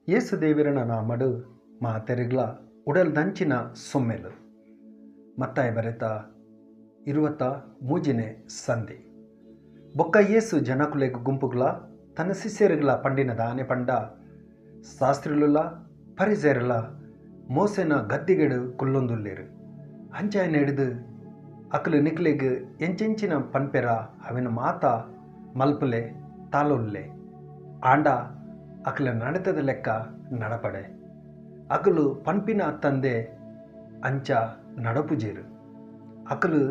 ಯೇಸು ದೇವರನ ನಾಮಡು ಮಾತೆರೆಗ್ಲ ಉಡಲ್ ದಂಚಿನ ಸೊಮ್ಮೆಲು ಮತ್ತಾಯ ಬರೆತ 23ನೇ ಸಂಧಿ ಬೊಕ್ಕ ಯೇಸು ಜನಕುಲೆಗ್ ಗುಂಪುಗ್ಲ ತನ್ನ ಶಿಷ್ಯರಿಗ್ಲ ಪಂಡಿನದ ಆನೆ ಪಂಡ ಶಾಸ್ತ್ರಿಲುಲ್ಲ ಪರಿಸೇರಲ ಮೋಸೆನ ಗದ್ದಿಗೆಡು ಕುಲ್ಲೊಂದುಲ್ಲೇರು ಅಂಚಾಯನ ಹಿಡಿದು ಅಕಲು ನಿಕ್ಲೆಗ್ ಎಂಚೆಂಚಿನ ಪನ್ಪೆರ ಅವಿನ ಮಾತ ಮಲ್ಪುಲೆ ತಾಲೊಲ್ಲೆ ಆಂಡ ಅಕಲ ನಡೆತದ ಲೆಕ್ಕ ನಡಪಡೆ ಅಕಲು ಪನ್ಪಿನ ಅತ್ತಂದೆ ಅಂಚ ನಡಪುಜೇರು ಅಕಲು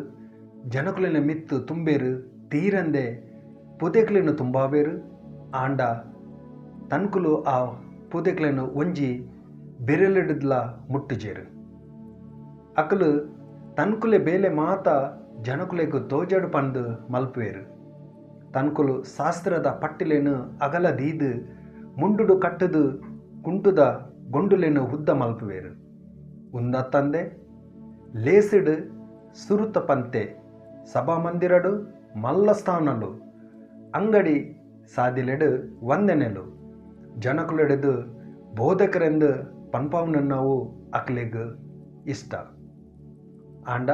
ಜನಕುಲಿನ ಮಿತ್ತು ತುಂಬೇರು ತೀರಂದೆ ಪುದೆಕ್ಲೆನು ತುಂಬಾಬೇರು ಆಂಡ ತನ್ಕುಲು ಆ ಪುದೆಕ್ಲೆನು ಒಂಜಿ ಬೆರೆಲಿಡ್ಲ ಮುಟ್ಟುಜೇರು ಅಕಲು ತನ್ಕುಲೆ ಬೇಲೆ ಮಾತ ಜನಕುಲೆಗು ತೋಜಡು ಪಂದು ಮಲ್ಪುವೆರು ತನ್ಕುಲು ಶಾಸ್ತ್ರದ ಪಟ್ಟಿಲೆನು ಅಗಲ ದೀದು ಮುಂಡುಡು ಕಟ್ಟದು ಕುಂಟುದ ಗೊಂಡುಲೆನು ಹುದ್ದ ಮಲ್ಪುವೆರು ಉಂದ ತಂದೆ ಲೇಸಿಡು ಸುರುತ ಪಂತೆ ಸಭಾಮಂದಿರಡು ಮಲ್ಲಸ್ಥಾನಲು ಅಂಗಡಿ ಸಾದಿಲೆಡು ವಂದನೆಲು ಜನಕುಲೆಡೆದು ಬೋಧಕರೆಂದು ಪನ್ಪಾವನನ್ನವು ಅಕ್ಲೆಗ್ ಇಷ್ಟ ಆಂಡ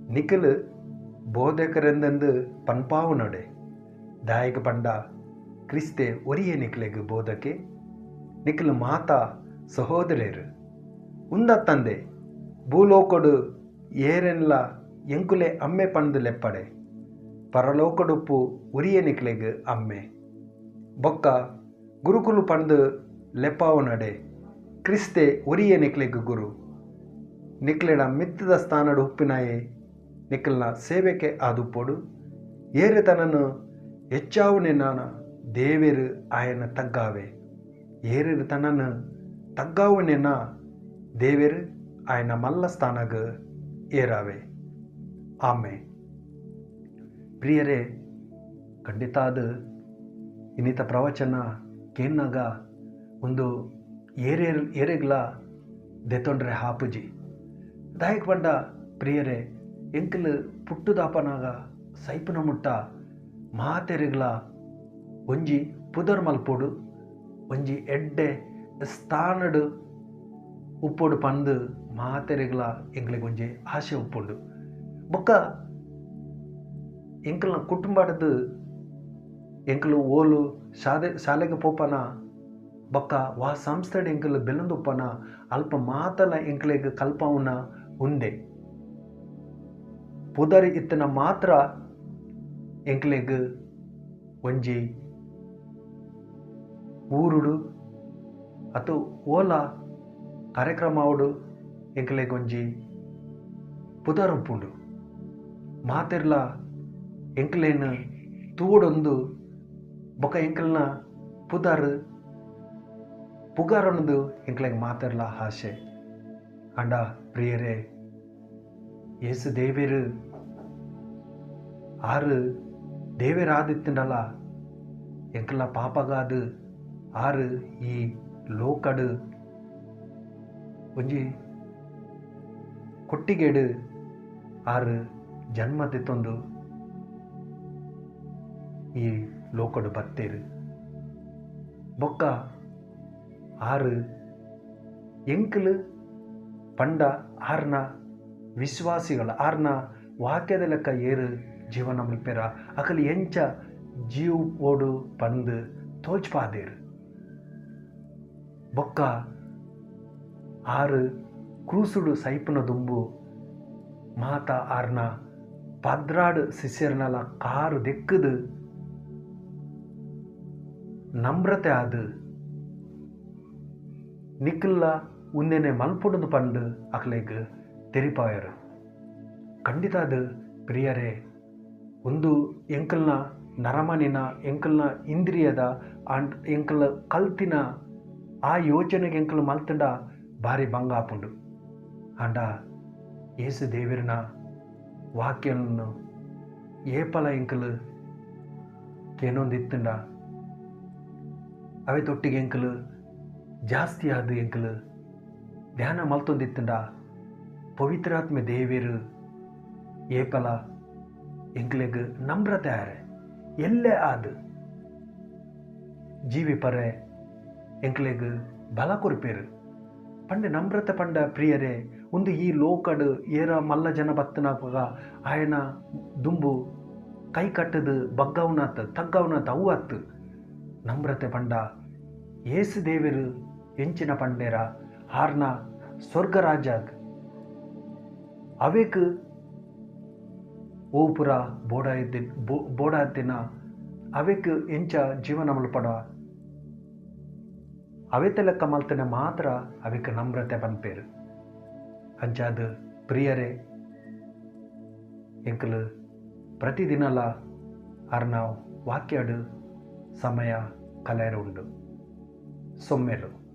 ನಿಖಲು ಬೋಧಕರೆಂದೆಂದು ಪನ್ಪಾವನೊಡೆ ದಾಯಕ ಪಂಡ ಕ್ರಿಸ್ತೆ ಒರಿಯೇ ನಿಕ್ಲೆಗ್ ಬೋಧಕೆ ನಿಖಲು ಮಾತಾ ಸಹೋದರೇರು ಉಂದ ತಂದೆ ಭೂಲೋಕಡು ಏರೆನ್ಲ ಎಂಕುಲೆ ಅಮ್ಮೆ ಪಂದು ಲೆಪ್ಪಡೆ ಪರಲೋಕಡುಪ್ಪು ಉರಿಯೇ ನಿಕ್ಲೆಗ್ ಅಮ್ಮೆ ಬೊಕ್ಕ ಗುರುಕುಲು ಪಂದು ಲೆಪ್ಪಾವನಡೆ ಕ್ರಿಸ್ತೆ ಒರಿಯೇ ನಿಕ್ಲೆಗ್ ಗುರು ನಿಕ್ಲೆಡ ಮಿತ್ತದ ಸ್ಥಾನಡು ಉಪ್ಪಿನಾಯೇ ನಿಖಲ್ನ ಸೇವೆಕೆ ಆದುಪ್ಪೊಡು ಏರೆ ತನನು ಹೆಚ್ಚಾವುನೆ ನಾನ ದೇವೇರು ಆಯನ ತಗ್ಗಾವೆ ಏರೇರು ತನ್ನನ್ನು ತಗ್ಗಾವುನೆನ ದೇವೇರು ಆಯನ ಮಲ್ಲ ಸ್ಥಾನಗ ಏರಾವೆ ಆಮೆ ಪ್ರಿಯರೇ ಖಂಡಿತ ಅದು ಇನ್ನಿತ ಪ್ರವಚನ ಕೇನ್ನಾಗ ಒಂದು ಏರೆಗ್ಲ ದೆತೊಂಡ್ರೆ ಹಾಪುಜಿ ದಾಯಕ ಪಂಡ ಪ್ರಿಯರೇ ಎಂಕಲು ಪುಟ್ಟುದಾಪನಾಗ ಸೈಪುನ ಮುಟ್ಟ ಮಾತೆರೆಗ್ಲ ಒಂಜಿ ಪುದರ್ ಮಲ್ಪೊಡು ಒಂಜಿ ಎಡ್ಡೆ ಸ್ಥಾನಡು ಉಪ್ಪೊಡು ಪಂದು ಮಾತೆರೆಗ್ಲ ಎಂಕ್ಲೆಗ್ ಒಂಜಿ ಆಸೆ ಉಪ್ಪುಂಡು ಬೊಕ್ಕ ಎಂಕಲ್ನ ಕುಟುಂಬಡ್ದು ಎಂಕಲು ಓಲು ಶಾಲೆಗೆ ಪೋಪನ ಬೊಕ್ಕ ವಾ ಸಂಸ್ಥೆಡ್ ಎಂಕಲು ಬೆಲ್ಲೊಂದುಪ್ಪನ ಅಲ್ಪ ಮಾತಲ ಎಂಕ್ಲೆಗ್ ಕಲ್ಪವುನ ಉಂದೆ ಪುದರ್ ಇತ್ತನ ಮಾತ್ರ ಎಂಕ್ಲೆಗ್ ಒಂಜಿ ಊರುಡು ಅಥವಾ ಓಲ ಕಾರ್ಯಕ್ರಮವುಡು ಎಂಕ್ಲೆಗ್ ಒಂಜಿ ಪುದರ್ ಉಪ್ಪುಂಡು ಮಾತೆರ್ಲ ಎಂಕ್ಲೇನು ತೂಡೊಂದು ಬೊಕ ಎಂಕಲ್ನ ಪುದರ್ ಪುಗಾರೊಂದು ಎಂಕ್ಲೆಗ್ ಮಾತೆರ್ಲ ಆಸೆ ಅಂಡ ಪ್ರಿಯರೇ ಯೇಸು ದೇವೇರು ಆರು ದೇವೇರಾದಿತ್ತಂಡಲ ಎಂಕಲ್ನ ಪಾಪಗಾದು ಆರು ಈ ಲೋಕಡು ಒಂಜಿ ಕೊಟ್ಟಿಗೆಡು ಆರು ಜನ್ಮ ತೆತ್ತೊಂದು ಈ ಲೋಕಡು ಬತ್ತೇರು ಬೊಕ್ಕ ಆರು ಎಂಕಲು ಪಂಡ ಆರ್ನ ವಿಶ್ವಾಸಿಗಳ ಆರ್ನ ವಾಕ್ಯದ ಲೆಕ್ಕ ಏರು ಜೀವನ ಮಲ್ಪೆರ ಅಕಲು ಎಂಚ ಜೀವ್ ಓಡು ಪಂದು ತೋಚ್ಪಾದೇರು ಬೊಕ್ಕ ಆರು ಕ್ರೂಸುಡು ಸೈಪುನ ದುಂಬು ಮಾತ ಆರ್ನ ಪದ್ರಾಡು ಶಿಷ್ಯರ್ನಲ ಕಾರು ದೆಕ್ಕದು ನಮ್ರತೆ ಆದು ನಿಖಲ್ಲ ಉಂದೆನೆ ಮಲ್ಪುಡುದು ಪಂಡು ಅಕ್ಲೆಗ್ ತೆರಿಪಾಯರು ಖಂಡಿತ ಅದು ಪ್ರಿಯರೇ ಒಂದು ಎಂಕಲ್ನ ನರಮನಿನ ಎಂಕಲ್ನ ಇಂದ್ರಿಯದ ಅಂಡ್ ಎಂಕಲ್ ಕಲ್ತಿನ ಆ ಯೋಚನೆಗೆ ಎಂಕಲ್ ಮಲ್ತಂಡ ಭಾರಿ ಭಂಗ ಆಪುಂಡು ಅಂಡ ಯೇಸು ದೇವರನ ವಾಕ್ಯವನ್ನು ಏಪಲ ಎಂಕಲ್ ಕೇನೊಂದಿತ್ತಂಡ ಅವೇ ತೊಟ್ಟಿಗೆ ಎಂಕಲ್ ಜಾಸ್ತಿ ಆದ ಎಂಕಲ್ ಧ್ಯಾನ ಮಲ್ತೊಂದಿತ್ತಂಡ ಪವಿತ್ರಾತ್ಮೆ ದೇವೇರು ಏಪಲ ಎಂಕ್ಲೆಗ್ ನಮ್ರತೆ ಆರೆ ಎಲ್ಲೇ ಆದ ಜೀವಿ ಪರೆ ಎಂಕ್ಲೆಗ್ ಬಲ ಕೊರ್ಪೇರು. ಪಂಡೆ ನಮ್ರತೆ ಪಂಡ ಪ್ರಿಯರೇ, ಒಂದು ಈ ಲೋಕಡ್ ಏರ ಮಲ್ಲ ಜನ ಬತ್ತನಾಗ ಆಯನ ದುಂಬು ಕೈ ಕಟ್ಟದು ಬಗ್ಗವನಾತ್ ತಗ್ಗವನಾತ್ ಅವು ಅತ್ತು. ನಮ್ರತೆ ಪಂಡ ಏಸು ದೇವರು ಎಂಚಿನ ಪಂಡೇರ ಹಾರ್ನ ಸ್ವರ್ಗರಾಜಾಗ್ ಅವೇಕ್ ಓಪುರ ಬೋಡಾದಿನ ಅವೇಕ್ ಎಂಚ ಜೀವನ ಮಲ್ಪಡ ಅವೇತ ಲೆಕ್ಕ ಮಲ್ತನೆ ಮಾತ್ರ ಅವೇಕ್ ನಮ್ರತೆ ಪನ್ಪೇರು. ಅಂಚಾದ ಪ್ರಿಯರೇ, ಎಂಕಲು ಪ್ರತಿದಿನಲ ಅರ್ನ ವಾಕ್ಯಾಡು ಸಮಯ ಕಲೆಯರು ಉಂಡು. ಸೊಮ್ಮೆಲು.